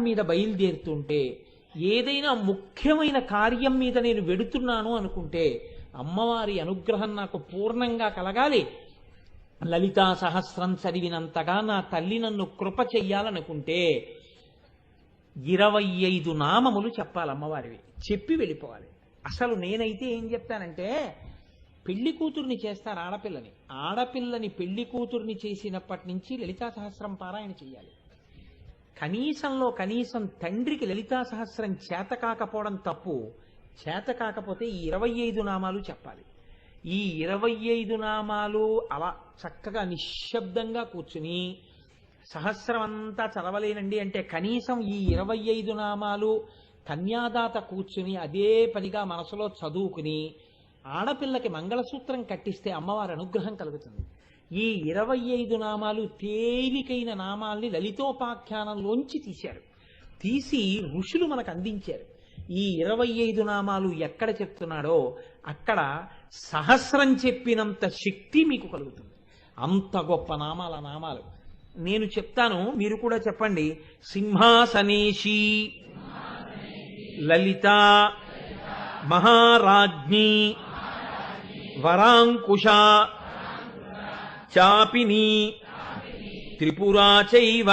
మీద బయలుదేరుతుంటే ఏదైనా ముఖ్యమైన కార్యం మీద నేను వెడుతున్నాను అనుకుంటే అమ్మవారి అనుగ్రహం నాకు పూర్ణంగా కలగాలి, లలితా సహస్రం చదివినంతగా నా తల్లి నన్ను కృప చెయ్యాలనుకుంటే 25 నామములు చెప్పాలి అమ్మవారివి, చెప్పి వెళ్ళిపోవాలి. అసలు నేనైతే ఏం చెప్తానంటే, పెళ్లి కూతుర్ని చేస్తారు ఆడపిల్లని పెళ్లి కూతుర్ని చేసినప్పటి నుంచి లలితా సహస్రం పారాయణ చెయ్యాలి. కనీసంలో కనీసం తండ్రికి లలితా సహస్రం చేత కాకపోవడం తప్పు, చేత కాకపోతే ఈ 25 నామాలు చెప్పాలి. ఈ 25 నామాలు అలా చక్కగా నిశ్శబ్దంగా కూర్చుని, సహస్రం అంతా చదవలేనండి అంటే కనీసం ఈ 25 నామాలు కన్యాదాత కూర్చుని అదే పనిగా మనసులో చదువుకుని ఆడపిల్లకి మంగళసూత్రం కట్టిస్తే అమ్మవారి అనుగ్రహం కలుగుతుంది. ఈ 25 నామాలు తేలికైన నామాల్ని లలితోపాఖ్యానంలోంచి తీసి ఋషులు మనకు అందించారు. ఈ 25 నామాలు ఎక్కడ చెప్తున్నాడో అక్కడ సహస్రం చెప్పినంత శక్తి మీకు కలుగుతుంది. అంత గొప్ప నామాలు నేను చెప్తాను, మీరు కూడా చెప్పండి. సింహాసనేషి లలిత మహారాజ్ఞి వరాంకుశ చాపిని త్రిపురా చైవ